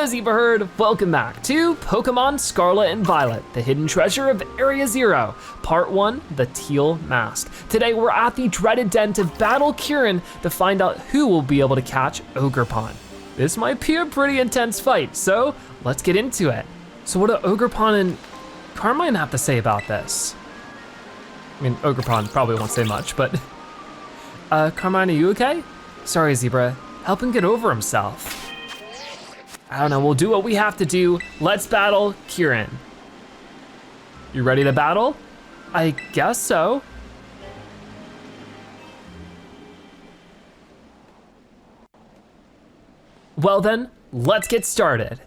hello Zebra Herd, welcome back to Pokemon Scarlet and Violet, the hidden treasure of Area Zero, Part 1, the Teal Mask. Today we're at the dreaded den to battle Kieran to find out who will be able to catch Ogerpon. This might be a pretty intense fight, so let's get into it. So what do Ogerpon and Carmine have to say about this? I mean, Ogerpon probably won't say much, but Carmine, are you okay? Sorry, Zebra, help him get over himself. I don't know, we'll do what we have to do. Let's battle Kieran. You ready to battle? I guess so. Well then, let's get started.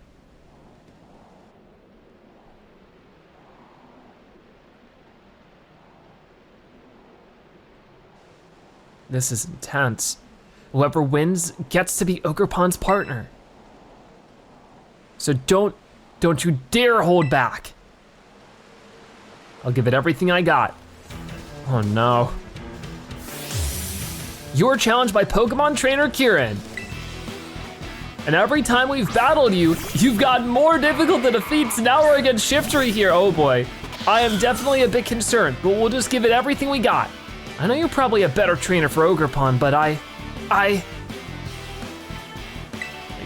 This is intense. Whoever wins gets to be Ogerpon's partner. So don't you dare hold back. I'll give it everything I got. Oh no. You're challenged by Pokemon trainer Kieran. And every time we've battled you, you've gotten more difficult to defeat, so now we're against Shiftry here, oh boy. I am definitely a bit concerned, but we'll just give it everything we got. I know you're probably a better trainer for Ogerpon, but I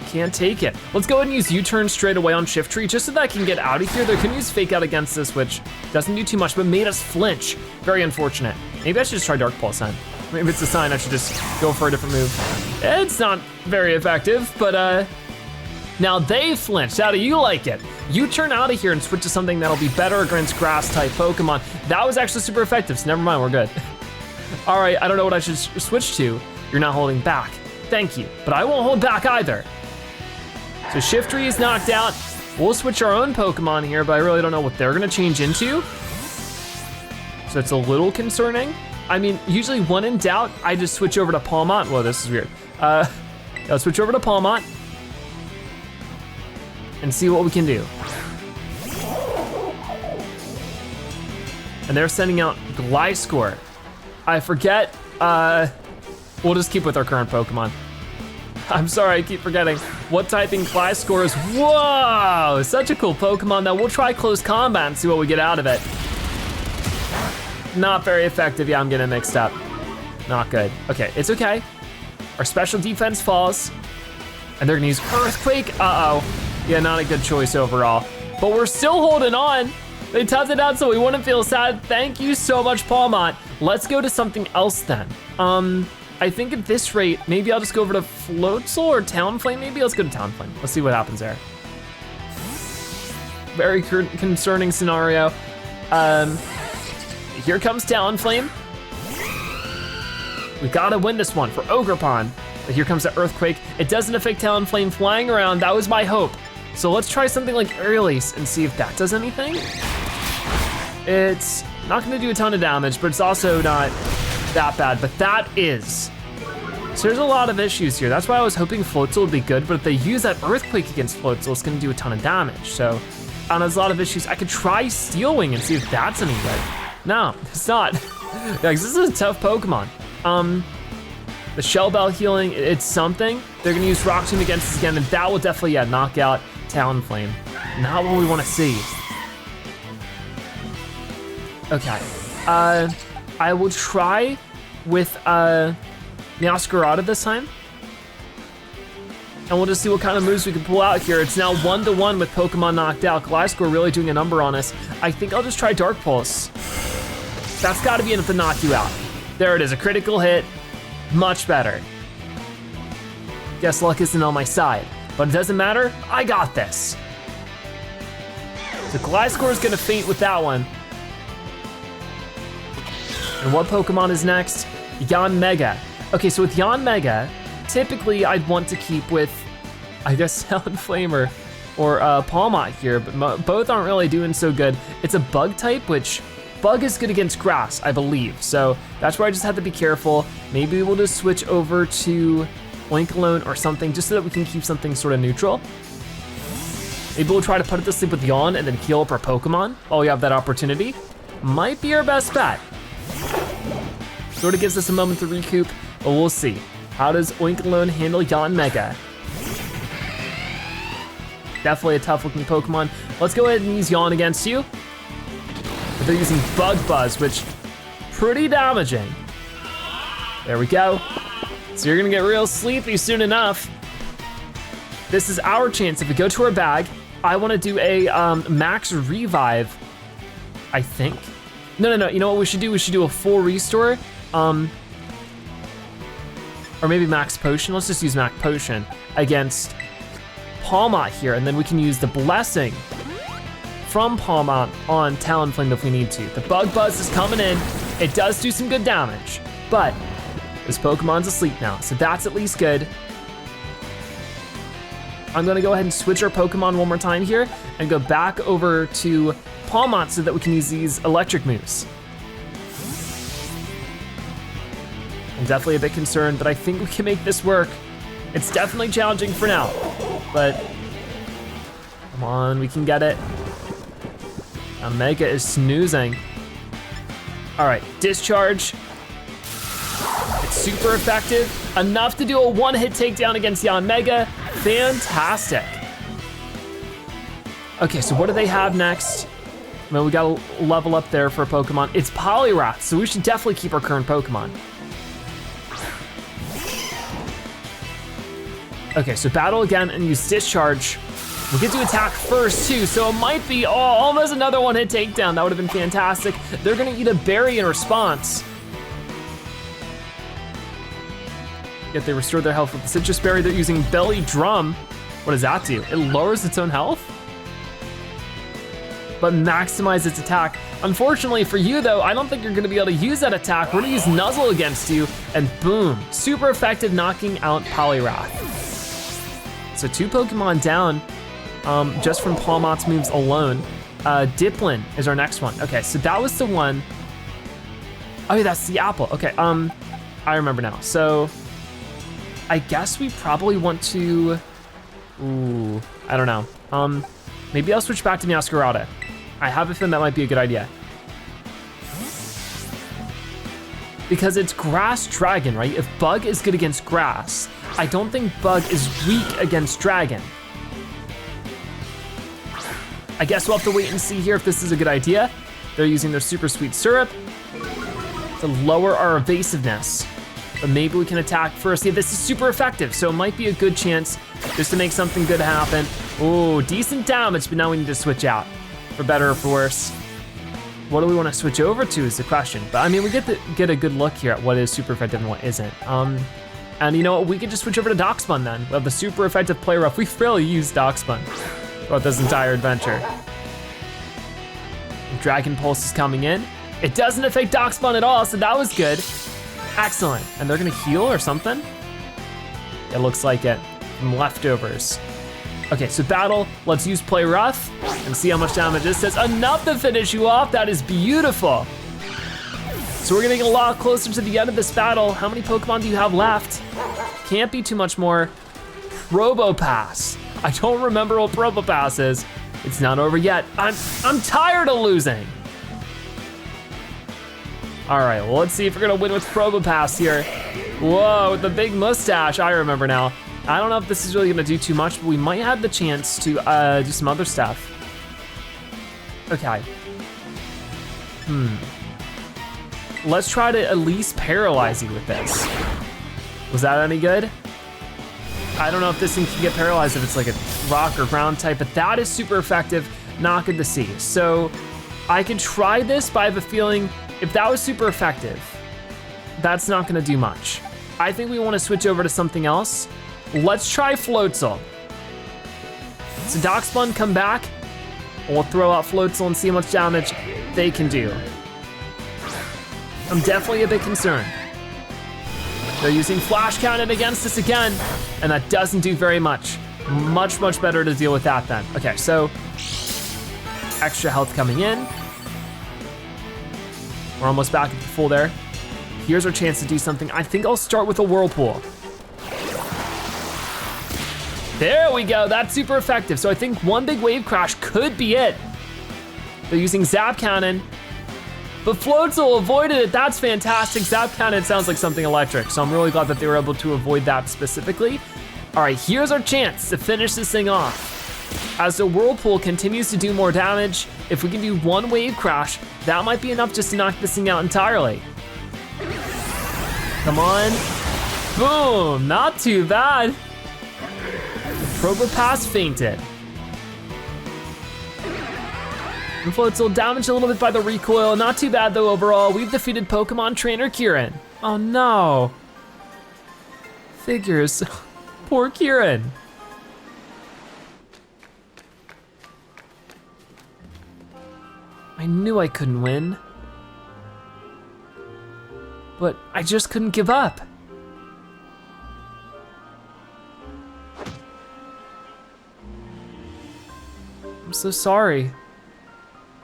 can't take it. Let's go ahead and use U-turn straight away on Shiftry just so that I can get out of here. They're gonna use Fake Out against this, which doesn't do too much, but made us flinch. Very unfortunate. Maybe I should just try Dark Pulse then. Maybe it's a sign I should just go for a different move. It's not very effective, but now they flinched. How do you like it? You turn out of here and switch to something that'll be better against grass type Pokemon. That was actually super effective, so never mind, we're good. All right, I don't know what I should switch to. You're not holding back. Thank you, but I won't hold back either. So Shiftry is knocked out. We'll switch our own Pokemon here, but I really don't know what they're gonna change into. So it's a little concerning. I mean, usually when in doubt, I just switch over to Palmont. Whoa, this is weird. I'll switch over to Palmont and see what we can do. And they're sending out Gliscor. I forget, we'll just keep with our current Pokemon. I'm sorry, I keep forgetting. What typing Gliscor is? Whoa, such a cool Pokemon that we'll try close combat and see what we get out of it. Not very effective, yeah, I'm getting mixed up. Not good, okay, it's okay. Our special defense falls, and they're gonna use Earthquake, uh-oh. Yeah, not a good choice overall. But we're still holding on. They toughed it out so we wouldn't feel sad. Thank you so much, Palmont. Let's go to something else then. I think at this rate, maybe I'll just go over to Floatzel or Talonflame, maybe? Let's go to Talonflame. Let's see what happens there. Very concerning scenario. Here comes Talonflame. We gotta win this one for Ogerpon. But here comes the Earthquake. It doesn't affect Talonflame flying around, that was my hope. So let's try something like Air Release and see if that does anything. It's not gonna do a ton of damage, but it's also not that bad, but that is. So there's a lot of issues here. That's why I was hoping Floatzel would be good, but if they use that Earthquake against Floatzel, it's gonna do a ton of damage. So there's a lot of issues. I could try Steel Wing and see if that's any good. No, it's not. Yeah, 'cause this is a tough Pokemon. The Shell Bell healing, it's something. They're gonna use Rock Tomb against us again, and that will definitely, yeah, knock out Talonflame. Not what we wanna see. Okay, I will try with Meowscarada this time. And we'll just see what kind of moves we can pull out here. It's now 1-1 with Pokemon knocked out. Gliscor really doing a number on us. I think I'll just try Dark Pulse. That's gotta be enough to knock you out. There it is, a critical hit, much better. Guess luck isn't on my side, but it doesn't matter, I got this. So Gliscor is gonna faint with that one. And what Pokemon is next? Yanmega. Okay, so with Yanmega, typically I'd want to keep with, I guess, Talonflame or Palmont here, but both aren't really doing so good. It's a bug type, which bug is good against grass, I believe. So that's where I just have to be careful. Maybe we'll just switch over to Oinkologne or something, just so that we can keep something sort of neutral. Maybe we'll try to put it to sleep with Yawn and then heal up our Pokemon while we have that opportunity. Might be our best bet. Sort of gives us a moment to recoup, but we'll see. How does Oinkologne handle Yanmega? Definitely a tough looking Pokemon. Let's go ahead and use Yawn against you. But they're using Bug Buzz, which pretty damaging. There we go. So you're gonna get real sleepy soon enough. This is our chance. If we go to our bag, I wanna do a max revive, I think. No, you know what we should do? We should do a full restore. Or maybe max potion. Let's just use max potion against Palmot here, and then we can use the blessing from Palmot on Talonflame if we need to. The Bug Buzz is coming in. It does do some good damage, but this Pokemon's asleep now, so that's at least good. I'm gonna go ahead and switch our Pokemon one more time here and go back over to Palmot so that we can use these electric moves. I'm definitely a bit concerned, but I think we can make this work. It's definitely challenging for now, but come on, we can get it. Omega is snoozing. All right, Discharge. It's super effective, enough to do a one-hit takedown against Yanmega. Fantastic. Okay, so what do they have next? Well, we gotta level up there for a Pokemon. It's Poliwrath, so we should definitely keep our current Pokemon. Okay, so battle again and use Discharge. We'll get to attack first too, so it might be, almost another one-hit takedown. That would have been fantastic. They're gonna eat a berry in response. Yet they restored their health with the Citrus Berry. They're using Belly Drum. What does that do? It lowers its own health? But maximize its attack. Unfortunately for you though, I don't think you're gonna be able to use that attack. We're gonna use Nuzzle against you, and boom, super effective knocking out Poliwrath. So 2 Pokemon down, just from Palmot's moves alone. Diplin is our next one. Okay, so that was the one. Oh yeah, that's the apple. Okay, I remember now. So I guess we probably want to, I don't know. Maybe I'll switch back to Meowscarada. I have a feeling that might be a good idea. Because it's Grass Dragon, right? If Bug is good against Grass, I don't think Bug is weak against Dragon. I guess we'll have to wait and see here if this is a good idea. They're using their Super Sweet Syrup to lower our evasiveness. But maybe we can attack first. Yeah, this is super effective, so it might be a good chance just to make something good happen. Oh, decent damage, but now we need to switch out, for better or for worse. What do we want to switch over to is the question. But I mean, we get a good look here at what is super effective and what isn't. And you know what, we could just switch over to Darkspawn then. We have the super effective Play Rough. We've really used Darkspawn throughout this entire adventure. Dragon Pulse is coming in. It doesn't affect Darkspawn at all, so that was good. Excellent, and they're gonna heal or something? It looks like it, from leftovers. Okay, so battle, let's use Play Rough and see how much damage this does. Enough to finish you off, that is beautiful. So we're getting a lot closer to the end of this battle. How many Pokemon do you have left? Can't be too much more. Probopass. I don't remember what Probopass is. It's not over yet. I'm tired of losing. All right, well, let's see if we're gonna win with Probopass here. Whoa, with the big mustache, I remember now. I don't know if this is really gonna do too much, but we might have the chance to do some other stuff. Okay. Let's try to at least paralyze you with this. Was that any good? I don't know if this thing can get paralyzed if it's like a rock or ground type, but that is super effective, not good to see. So I could try this, but I have a feeling if that was super effective, that's not gonna do much. I think we wanna switch over to something else. Let's try Floatzel. So Darkspawn come back, we'll throw out Floatzel and see how much damage they can do. I'm definitely a bit concerned. They're using Flash Cannon against us again, and that doesn't do very much. Much, much better to deal with that then. Okay, so extra health coming in. We're almost back at the full there. Here's our chance to do something. I think I'll start with a Whirlpool. There we go, that's super effective. So I think one big Wave Crash could be it. They're using Zap Cannon, but Floatzel avoided it. That's fantastic. Zap Cannon sounds like something electric, so I'm really glad that they were able to avoid that specifically. All right, here's our chance to finish this thing off. As the Whirlpool continues to do more damage, if we can do one Wave Crash, that might be enough just to knock this thing out entirely. Come on. Boom, not too bad. Probopass fainted. And Floatzel damaged a little bit by the recoil. Not too bad though overall. We've defeated Pokemon Trainer Kieran. Oh no. Figures, poor Kieran. I knew I couldn't win, but I just couldn't give up. I'm so sorry.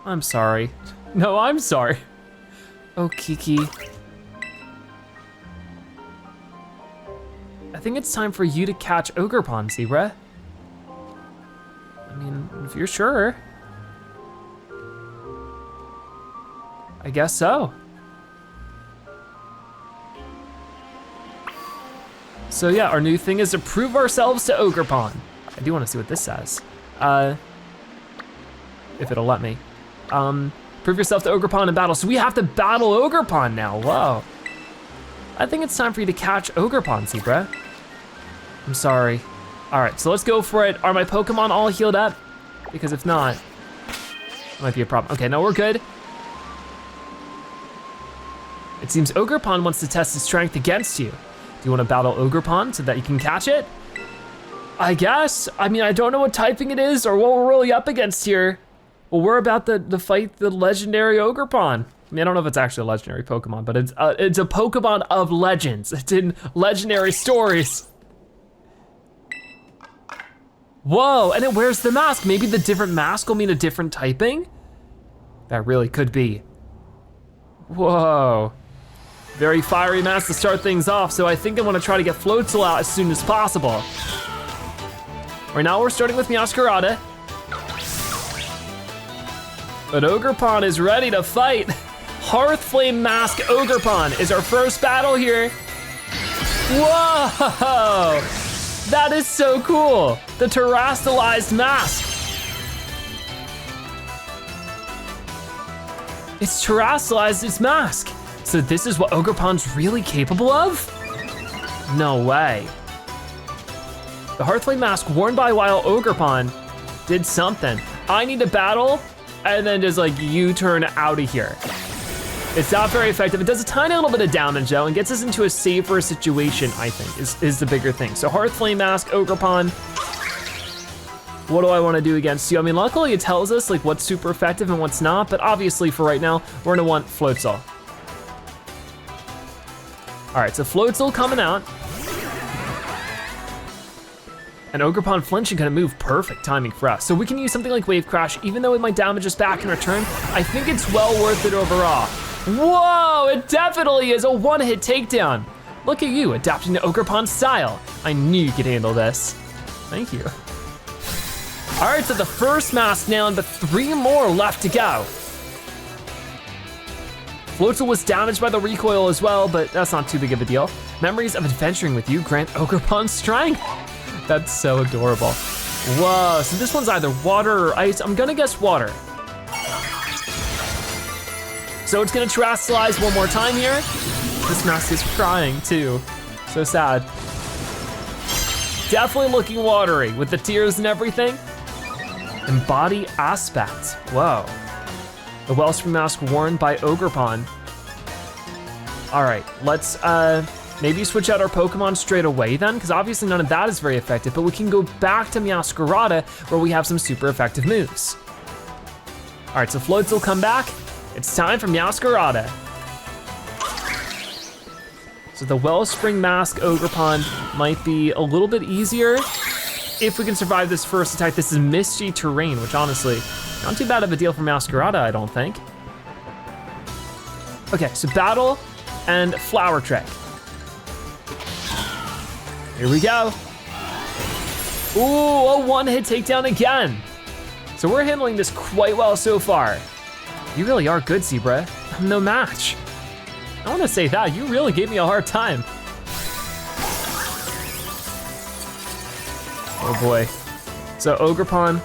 I'm sorry. No, I'm sorry. Oh, Kiki. I think it's time for you to catch Ogerpon, Zebra. I mean, if you're sure. I guess so. So yeah, our new thing is to prove ourselves to Ogerpon. I do wanna see what this says. If it'll let me. Prove yourself to Ogerpon in battle. So we have to battle Ogerpon now, whoa. I think it's time for you to catch Ogerpon, Zebra. I'm sorry. All right, so let's go for it. Are my Pokemon all healed up? Because if not, it might be a problem. Okay, no, we're good. It seems Ogerpon wants to test his strength against you. Do you want to battle Ogerpon so that you can catch it? I guess. I mean, I don't know what typing it is or what we're really up against here. Well, we're about to fight the legendary Ogerpon. I mean, I don't know if it's actually a legendary Pokemon, but it's a Pokemon of legends. It's in legendary stories. Whoa, and it wears the mask. Maybe the different mask will mean a different typing? That really could be. Whoa. Very fiery mask to start things off, so I think I wanna try to get Floatzel out as soon as possible. Right now we're starting with Meowscarada. But Ogerpon is ready to fight. Hearthflame Mask Ogerpon is our first battle here. Whoa! That is so cool. The terastallized mask. It's terastallized its mask. So this is what Ogerpon's really capable of? No way. The Hearthflame Mask worn by Wild Ogerpon did something. I need to battle and then just like U-turn out of here. It's not very effective. It does a tiny little bit of damage though and gets us into a safer situation, I think, is the bigger thing. So Hearthflame Mask, Ogerpon. What do I wanna do against you? I mean, luckily it tells us like what's super effective and what's not, but obviously for right now, we're gonna want Floatzel. All right, so Floatzel coming out. And Ogerpon flinching gonna move, perfect timing for us. So we can use something like Wave Crash, even though it might damage us back in return, I think it's well worth it overall. Whoa, it definitely is a one-hit takedown. Look at you, adapting to Ogerpon's style. I knew you could handle this. Thank you. All right, so the first mask nailed, but 3 more left to go. Floatzel was damaged by the recoil as well, but that's not too big of a deal. Memories of adventuring with you grant Ogerpon strength. That's so adorable. Whoa, so this one's either water or ice. I'm gonna guess water. So it's gonna terastallize one more time here. This mask is crying too. So sad. Definitely looking watery with the tears and everything. And body aspect, whoa. The Wellspring Mask worn by Ogerpon. All right, let's maybe switch out our Pokemon straight away then, because obviously none of that is very effective, but we can go back to Meowscarada where we have some super effective moves. All right, so Floatzel come back. It's time for Meowscarada. So the Wellspring Mask Ogerpon might be a little bit easier if we can survive this first attack. This is Misty Terrain, which honestly, not too bad of a deal for Meowscarada, I don't think. Okay, so battle and Flower Trick. Here we go. Ooh, a one-hit takedown again. So we're handling this quite well so far. You really are good, Zebra. I'm no match. I wanna say that, you really gave me a hard time. Oh boy. So Ogerpon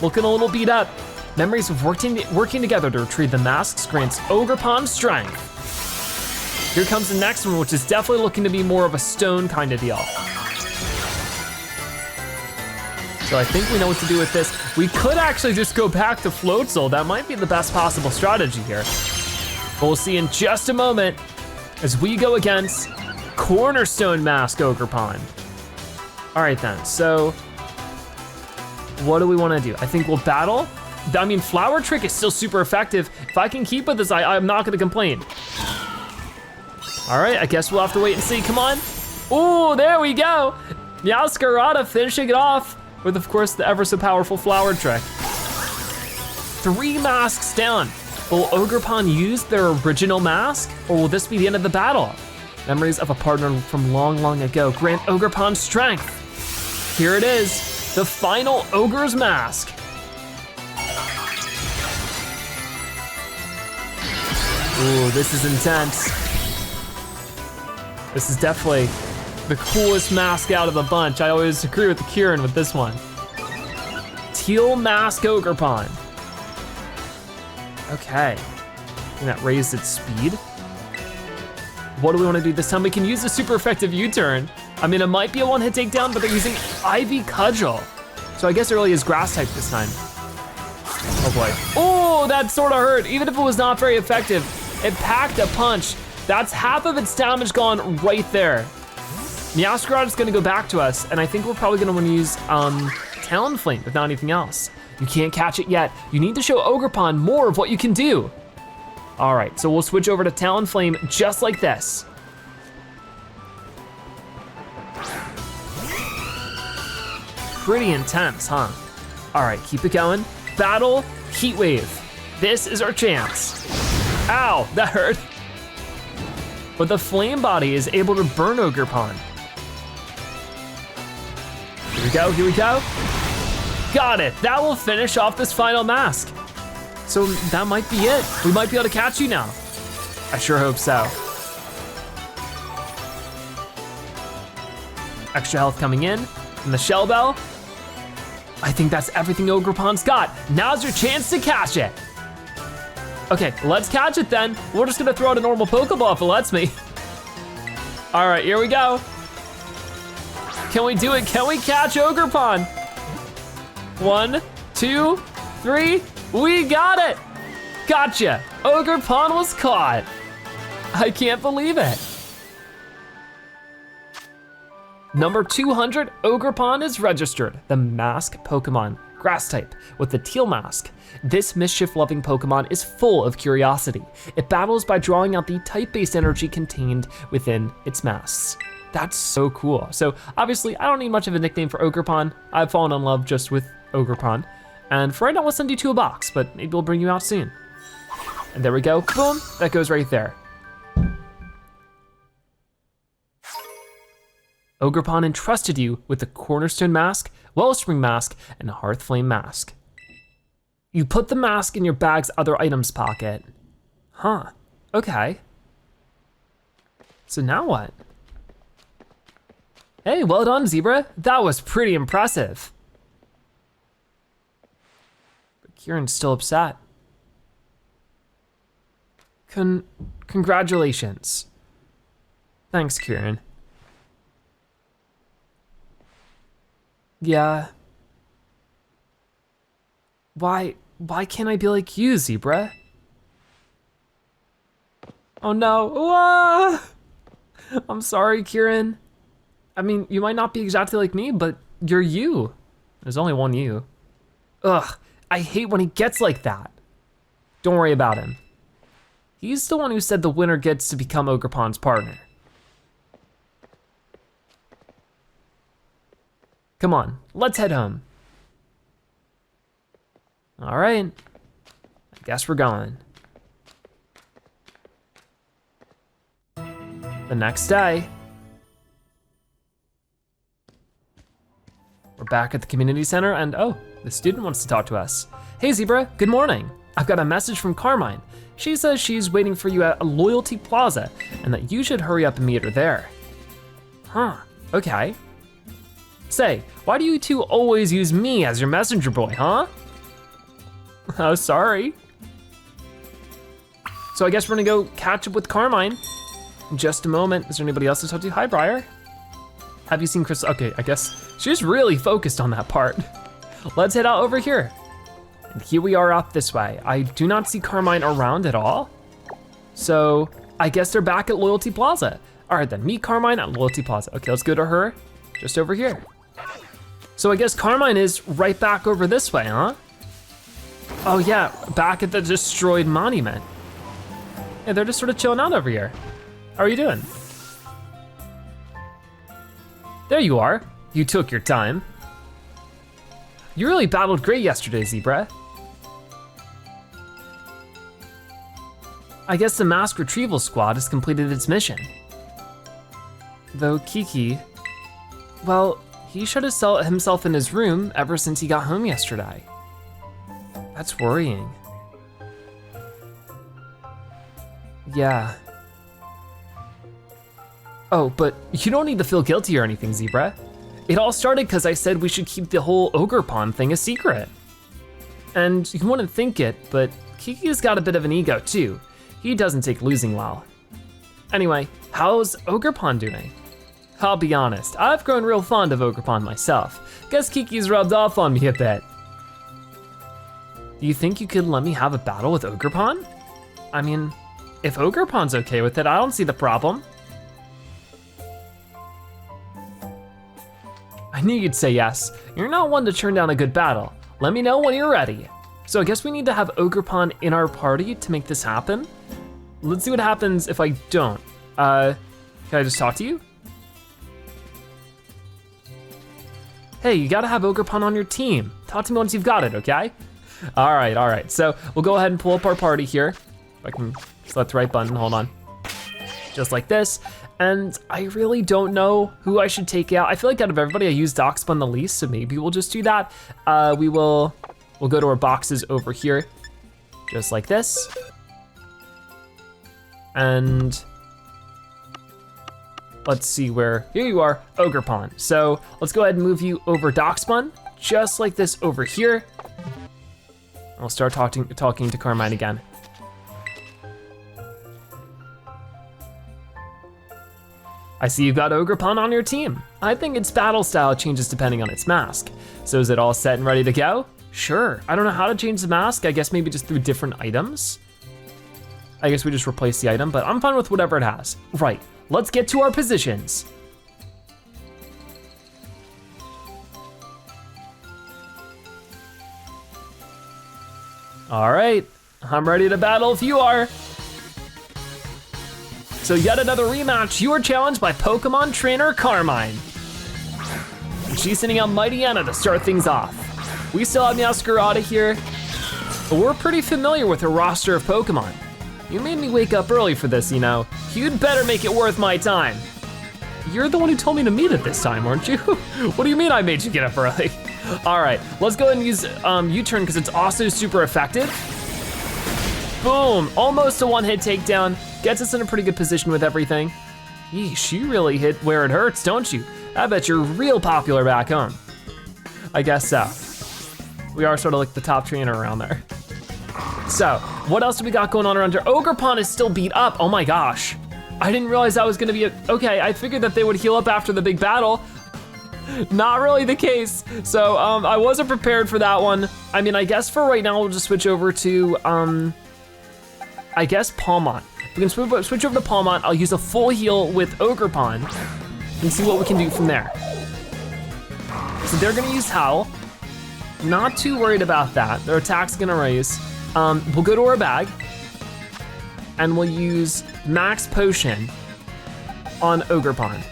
looking a little beat up. Memories of working together to retrieve the masks grants Ogerpon strength. Here comes the next one, which is definitely looking to be more of a stone kind of deal. So I think we know what to do with this. We could actually just go back to Floatzel. That might be the best possible strategy here. But we'll see in just a moment as we go against Cornerstone Mask Ogerpon. All right then, so what do we wanna do? I think we'll battle. I mean, Flower Trick is still super effective. If I can keep with this, I'm not gonna complain. All right, I guess we'll have to wait and see, come on. Ooh, there we go. Meowscarada finishing it off with, of course, the ever so powerful Flower Trick. 3 masks down. Will Ogerpon use their original mask, or will this be the end of the battle? Memories of a partner from long, long ago grant Ogerpon strength. Here it is, the final Ogre's Mask. Ooh, this is intense. This is definitely the coolest mask out of the bunch. I always agree with the Kieran with this one. Teal Mask Ogerpon. Okay, and that raised its speed. What do we wanna do this time? We can use a super effective U-turn. I mean, it might be a one-hit takedown, but they're using Ivy Cudgel. So I guess it really is grass type this time. Oh boy. Oh, that sort of hurt. Even if it was not very effective, it packed a punch. That's half of its damage gone right there. Meowscarada is gonna go back to us, and I think we're probably gonna wanna use Talonflame, if not anything else. You can't catch it yet. You need to show Ogerpon more of what you can do. All right, so we'll switch over to Talonflame just like this. Pretty intense, huh? All right, keep it going. Battle, Heat Wave. This is our chance. Ow, that hurt. But the Flame Body is able to burn Ogerpon. Here we go, here we go. Got it, that will finish off this final mask. So that might be it. We might be able to catch you now. I sure hope so. Extra health coming in, and the Shell Bell. I think that's everything Ogerpon's got. Now's your chance to catch it. Okay, let's catch it then. We're just gonna throw out a normal Pokeball if it lets me. All right, here we go. Can we do it? Can we catch Ogerpon? 1, 2, 3, we got it! Gotcha, Ogerpon was caught. I can't believe it. Number 200, Ogerpon is registered, the Mask Pokemon, grass type, with the Teal Mask. This mischief-loving Pokemon is full of curiosity. It battles by drawing out the type-based energy contained within its masks. That's so cool. So obviously, I don't need much of a nickname for Ogerpon. I've fallen in love just with Ogerpon. And for right now, we'll send you to a box, but maybe we'll bring you out soon. And there we go, boom, that goes right there. Ogerpon entrusted you with the Cornerstone Mask, Wellspring Mask, and Hearthflame Mask. You put the mask in your bag's other items pocket. Huh, okay. So now what? Hey, well done, Zebra. That was pretty impressive. But Kieran's still upset. Congratulations. Thanks, Kieran. Yeah. Why can't I be like you, Zebra? Oh no, ah! I'm sorry, Kieran. I mean, you might not be exactly like me, but you're you. There's only one you. Ugh, I hate when he gets like that. Don't worry about him. He's the one who said the winner gets to become Ogerpon's partner. Come on, let's head home. All right, I guess we're going. The next day, we're back at the community center and oh, the student wants to talk to us. Hey Zebra, good morning. I've got a message from Carmine. She says she's waiting for you at Loyalty Plaza and that you should hurry up and meet her there. Huh, okay. Say, why do you two always use me as your messenger boy, huh? Oh, sorry. So I guess we're gonna go catch up with Carmine in just a moment. Is there anybody else to talk to? Hi, Briar. Have you seen Chris? Okay, I guess she's really focused on that part. Let's head out over here. And here we are up this way. I do not see Carmine around at all. So I guess they're back at Loyalty Plaza. All right then, meet Carmine at Loyalty Plaza. Okay, let's go to her, just over here. So I guess Carmine is right back over this way, huh? Oh yeah, back at the destroyed monument. Yeah, they're just sort of chilling out over here. How are you doing? There you are. You took your time. You really battled great yesterday, Zebra. I guess the mask retrieval squad has completed its mission. Though Kiki, well, he shut himself in his room ever since he got home yesterday. That's worrying. Yeah. Oh, but you don't need to feel guilty or anything, Zebra. It all started because I said we should keep the whole Ogerpon thing a secret. And you wouldn't think it, but Kiki's got a bit of an ego too. He doesn't take losing well. Anyway, how's Ogerpon doing? I'll be honest, I've grown real fond of Ogerpon myself. Guess Kiki's rubbed off on me a bit. Do you think you could let me have a battle with Ogerpon? I mean, if Ogerpon's okay with it, I don't see the problem. I knew you'd say yes. You're not one to turn down a good battle. Let me know when you're ready. So I guess we need to have Ogerpon in our party to make this happen. Let's see what happens if I don't. Can I just talk to you? Hey, you gotta have Ogerpon on your team. Talk to me once you've got it, okay? All right. So we'll go ahead and pull up our party here. If I can select the right button, hold on. Just like this. And I really don't know who I should take out. I feel like out of everybody, I use Darkspawn the least, so maybe we'll just do that. We'll go to our boxes over here, just like this. And let's see where, here you are, Ogerpon. So let's go ahead and move you over Darkspawn, just like this over here. I'll start talking to Carmine again. I see you've got Ogerpon on your team. I think its battle style changes depending on its mask. So is it all set and ready to go? Sure, I don't know how to change the mask. I guess maybe just through different items. I guess we just replace the item, but I'm fine with whatever it has. Right, let's get to our positions. All right, I'm ready to battle if you are. So yet another rematch, you are challenged by Pokemon trainer Carmine. And she's sending out Mighty Anna to start things off. We still have Meowscarada here, but we're pretty familiar with her roster of Pokemon. You made me wake up early for this, you know. You'd better make it worth my time. You're the one who told me to meet at this time, weren't you? What do you mean I made you get up early? All right, let's go ahead and use U-turn because it's also super effective. Boom, almost a one-hit takedown. Gets us in a pretty good position with everything. Yeesh, you really hit where it hurts, don't you? I bet you're real popular back home. I guess so. We are sort of like the top trainer around there. So, what else do we got going on around here? Ogerpon is still beat up, oh my gosh. I didn't realize that was gonna be okay, I figured that they would heal up after the big battle. Not really the case. So, I wasn't prepared for that one. I mean, I guess for right now, we'll just switch over to, I guess Palmont. We can switch over to Palmont. I'll use a full heal with Ogerpon and see what we can do from there. So they're gonna use Howl. Not too worried about that. Their attack's gonna raise. We'll go to our bag and we'll use Max Potion on Ogerpon.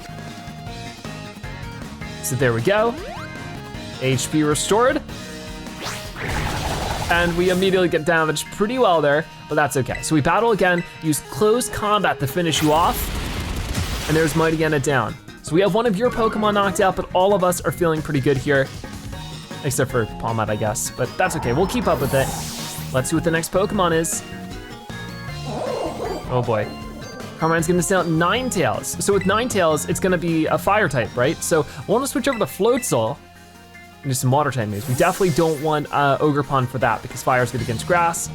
So there we go. HP restored. And we immediately get damaged pretty well there, but that's okay. So we battle again, use close combat to finish you off, and there's Mighty Anna down. So we have one of your Pokemon knocked out, but all of us are feeling pretty good here, except for Palmont, I guess, but that's okay, we'll keep up with it. Let's see what the next Pokemon is. Oh boy. Carmine's gonna send out Ninetales. So with Ninetales, it's gonna be a fire type, right? So I wanna switch over to Floatzel and do some water type moves. We definitely don't want Ogerpon for that because fire's good against grass.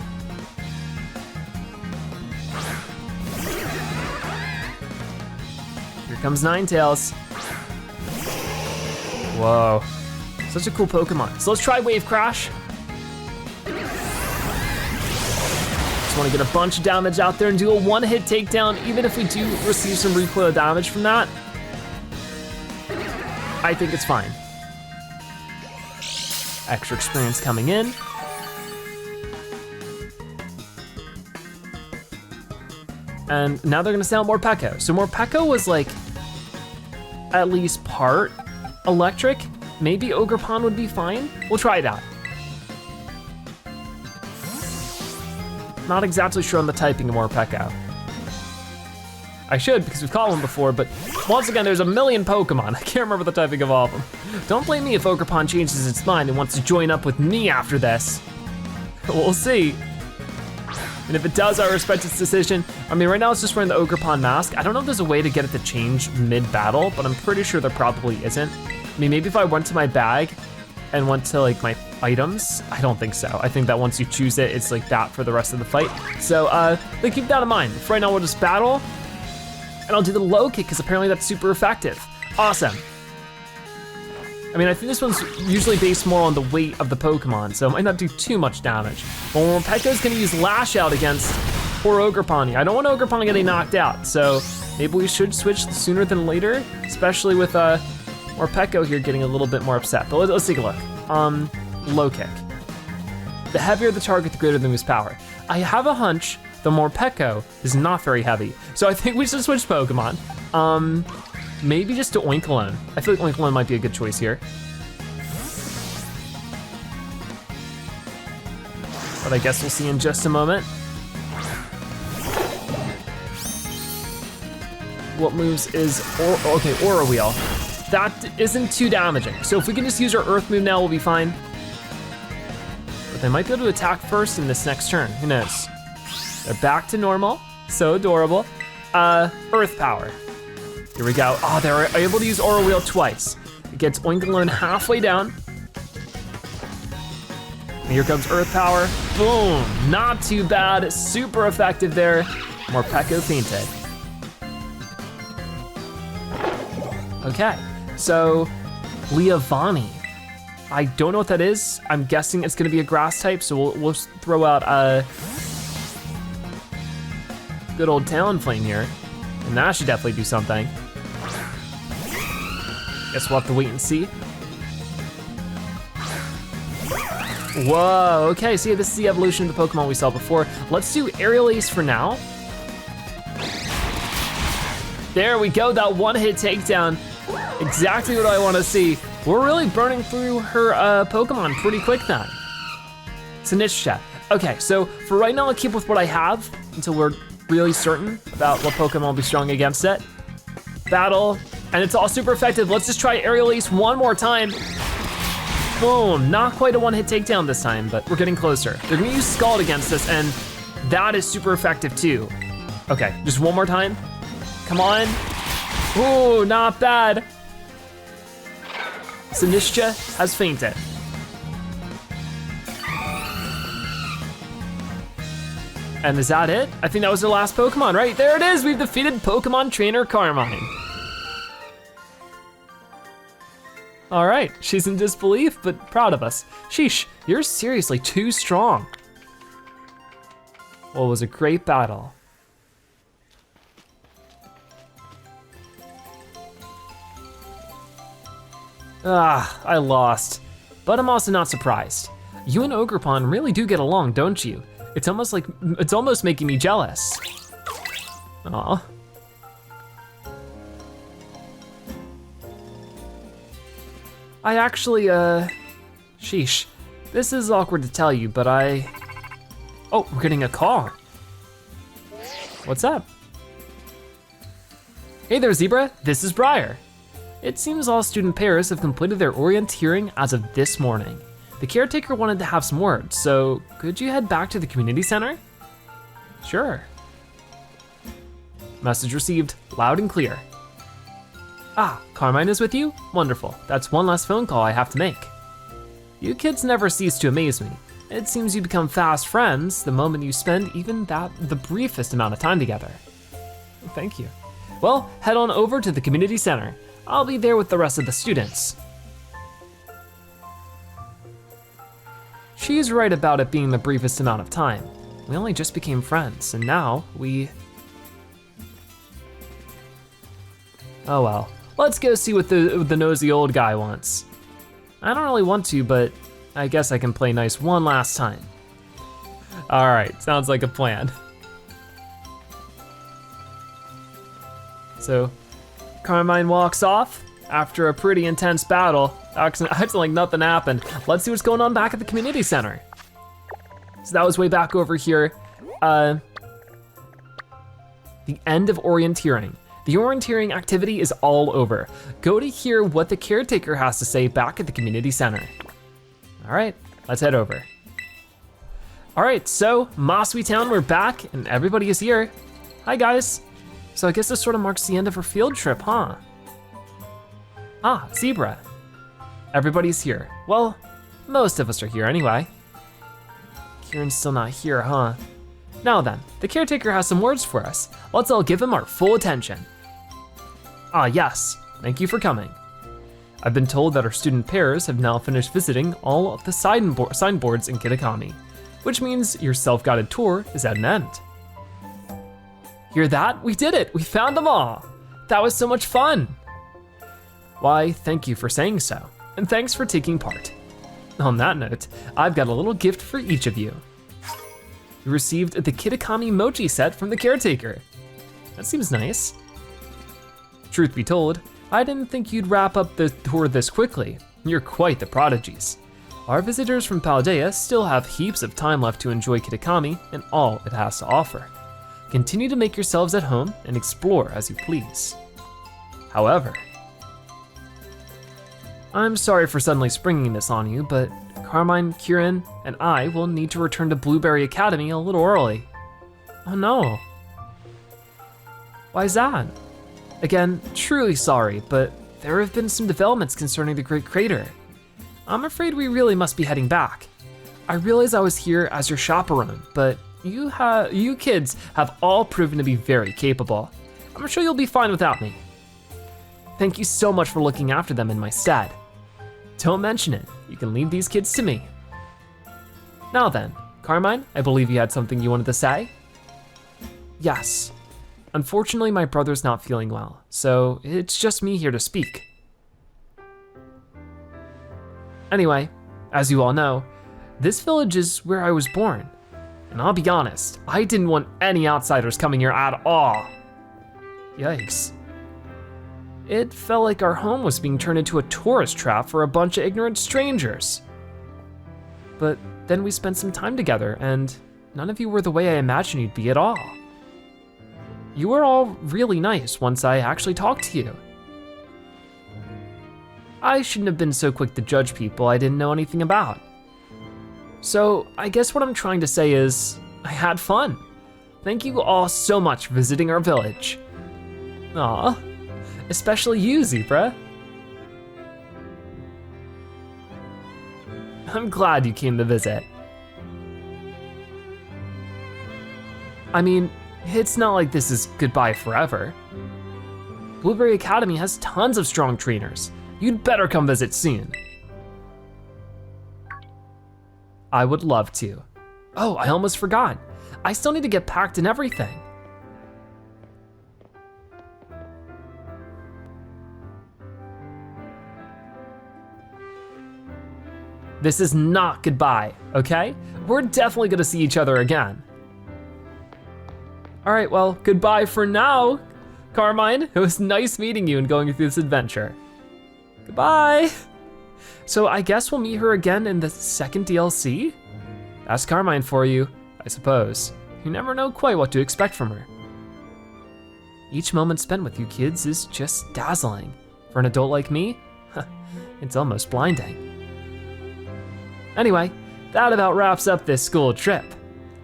Here comes Ninetales. Whoa, such a cool Pokemon. So let's try Wave Crash. Just wanna get a bunch of damage out there and do a one-hit takedown, even if we do receive some recoil damage from that. I think it's fine. Extra experience coming in. And now they're gonna send out Morpeko. So Morpeko was like at least part electric. Maybe Ogerpon would be fine. We'll try it out. Not exactly sure on the typing of Morpeko. I should because we've caught one before, but once again, there's a million Pokemon. I can't remember the typing of all of them. Don't blame me if Ogerpon changes its mind and wants to join up with me after this. We'll see. And if it does, I respect its decision. I mean, right now it's just wearing the Ogerpon mask. I don't know if there's a way to get it to change mid-battle, but I'm pretty sure there probably isn't. I mean, maybe if I went to my bag and went to like my items, I don't think so. I think that once you choose it, it's like that for the rest of the fight. So then keep that in mind. For right now, we'll just battle. And I'll do the low kick, because apparently that's super effective. Awesome. I mean, I think this one's usually based more on the weight of the Pokemon, so it might not do too much damage. Well, Morpeko's gonna use Lash Out against poor Ogerpon. I don't want Ogerpon getting knocked out, so maybe we should switch sooner than later, especially with Morpeko here getting a little bit more upset. But let's take a look. Low kick. The heavier the target, the greater the move's power. I have a hunch the Morpeko is not very heavy, so I think we should switch Pokemon. Maybe just to Oinkologne. I feel like Oinkologne might be a good choice here. But I guess we'll see in just a moment. What moves is, Aura Wheel. That isn't too damaging. So if we can just use our Earth move now, we'll be fine. But they might be able to attack first in this next turn, who knows? They're back to normal, so adorable. Earth Power. Here we go. Oh, they're able to use Aura Wheel twice. It gets Oinkologne halfway down. And here comes Earth Power. Boom, not too bad, super effective there. Morpeko fainted. Okay, so Leavanny. I don't know what that is. I'm guessing it's gonna be a grass type, so we'll throw out a good old Talonflame here. And that should definitely do something. Guess we'll have to wait and see. Whoa, okay, see, this is the evolution of the Pokemon we saw before. Let's do Aerial Ace for now. There we go, that one-hit takedown. Exactly what I wanna see. We're really burning through her Pokemon pretty quick then. Sinistcha. Okay, so for right now, I'll keep with what I have until we're really certain about what Pokemon will be strong against it. Battle, and it's all super effective. Let's just try Aerial Ace one more time. Boom, not quite a one-hit takedown this time, but we're getting closer. They're gonna use Scald against us, and that is super effective too. Okay, just one more time. Come on. Ooh, not bad. Sinistcha has fainted. And is that it? I think that was the last Pokemon, right? There it is, we've defeated Pokemon Trainer Carmine. All right, she's in disbelief, but proud of us. Sheesh, you're seriously too strong. Well, it was a great battle. Ah, I lost, but I'm also not surprised. You and Ogerpon really do get along, don't you? It's almost making me jealous. Aw. I actually, sheesh. This is awkward to tell you, but oh, we're getting a call. What's up? Hey there, Zebra, this is Briar. It seems all student pairs have completed their orienteering as of this morning. The caretaker wanted to have some words, so could you head back to the community center? Sure. Message received, loud and clear. Ah, Carmine is with you? Wonderful, that's one last phone call I have to make. You kids never cease to amaze me. It seems you become fast friends the moment you spend even the briefest amount of time together. Thank you. Well, head on over to the community center. I'll be there with the rest of the students. She's right about it being the briefest amount of time. We only just became friends, and now we... Oh well, let's go see what the nosy old guy wants. I don't really want to, but I guess I can play nice one last time. All right, sounds like a plan. So, Carmine walks off after a pretty intense battle, acting like nothing happened. Let's see what's going on back at the community center. So that was way back over here. The end of orienteering. The orienteering activity is all over. Go to hear what the caretaker has to say back at the community center. All right, let's head over. All right, so Mossy Town, we're back and everybody is here. Hi guys. So I guess this sort of marks the end of our field trip, huh? Ah, Zebra. Everybody's here. Well, most of us are here anyway. Kieran's still not here, huh? Now then, the caretaker has some words for us. Let's all give him our full attention. Ah yes, thank you for coming. I've been told that our student pairs have now finished visiting all of the signboards in Kitakami, which means your self-guided tour is at an end. Hear that? We did it, we found them all. That was so much fun. Why, thank you for saying so, and thanks for taking part. On that note, I've got a little gift for each of you. You received the Kitakami Mochi set from the caretaker. That seems nice. Truth be told, I didn't think you'd wrap up the tour this quickly. You're quite the prodigies. Our visitors from Paldea still have heaps of time left to enjoy Kitakami and all it has to offer. Continue to make yourselves at home and explore as you please. However, I'm sorry for suddenly springing this on you, but Carmine, Kieran, and I will need to return to Blueberry Academy a little early. Oh no. Why is that? Again, truly sorry, but there have been some developments concerning the Great Crater. I'm afraid we really must be heading back. I realize I was here as your chaperone, but you kids have all proven to be very capable. I'm sure you'll be fine without me. Thank you so much for looking after them in my stead. Don't mention it, you can leave these kids to me. Now then, Carmine, I believe you had something you wanted to say? Yes. Unfortunately, my brother's not feeling well, so it's just me here to speak. Anyway, as you all know, this village is where I was born. And I'll be honest, I didn't want any outsiders coming here at all. Yikes. It felt like our home was being turned into a tourist trap for a bunch of ignorant strangers. But then we spent some time together and none of you were the way I imagined you'd be at all. You were all really nice once I actually talked to you. I shouldn't have been so quick to judge people I didn't know anything about. So I guess what I'm trying to say is, I had fun. Thank you all so much for visiting our village. Aw, especially you, Zebra. I'm glad you came to visit. I mean, it's not like this is goodbye forever. Blueberry Academy has tons of strong trainers. You'd better come visit soon. I would love to. Oh, I almost forgot. I still need to get packed and everything. This is not goodbye, okay? We're definitely gonna see each other again. All right, well, goodbye for now, Carmine. It was nice meeting you and going through this adventure. Goodbye. So I guess we'll meet her again in the second DLC? That's Carmine for you, I suppose. You never know quite what to expect from her. Each moment spent with you kids is just dazzling. For an adult like me, it's almost blinding. Anyway, that about wraps up this school trip.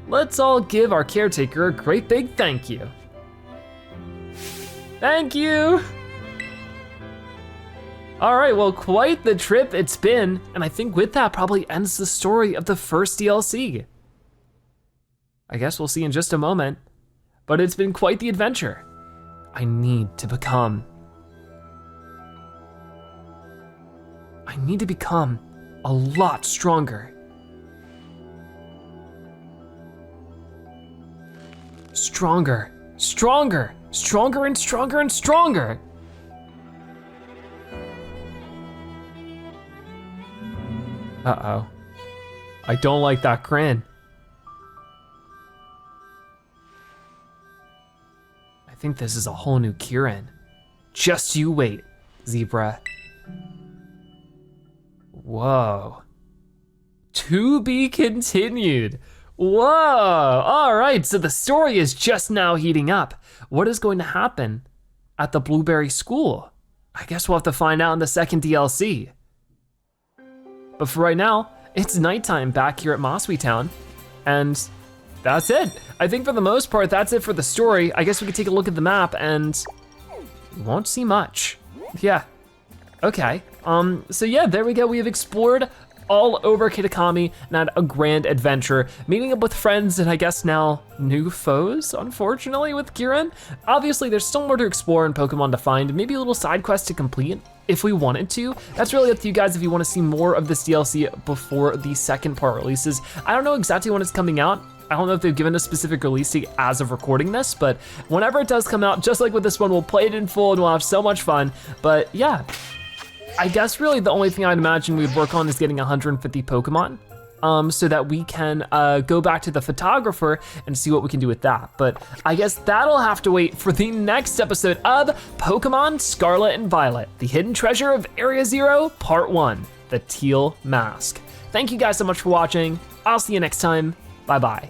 Let's all give our caretaker a great big thank you. Thank you. All right, well, quite the trip it's been, and I think with that probably ends the story of the first DLC. I guess we'll see in just a moment, but it's been quite the adventure. I need to become a lot stronger. Stronger, stronger, stronger and stronger and stronger. Uh-oh. I don't like that grin. I think this is a whole new Kieran. Just you wait, Zebra. Whoa. To be continued. Whoa, all right, so the story is just now heating up. What is going to happen at the Blueberry School? I guess we'll have to find out in the second DLC. But for right now, it's nighttime back here at Mosswee Town, and that's it. I think for the most part, that's it for the story. I guess we could take a look at the map and we won't see much. Yeah, okay. So yeah, there we go. We have explored all over Kitakami and had a grand adventure, meeting up with friends and I guess now new foes, unfortunately, with Kieran. Obviously, there's still more to explore and Pokemon to find, maybe a little side quest to complete if we wanted to. That's really up to you guys if you want to see more of this DLC before the second part releases. I don't know exactly when it's coming out. I don't know if they've given a specific release date as of recording this, but whenever it does come out, just like with this one, we'll play it in full and we'll have so much fun. But yeah, I guess really the only thing I'd imagine we'd work on is getting 150 Pokemon, so that we can go back to the photographer and see what we can do with that. But I guess that'll have to wait for the next episode of Pokemon Scarlet and Violet, the hidden treasure of Area Zero, Part 1, the Teal Mask. Thank you guys so much for watching. I'll see you next time. Bye-bye.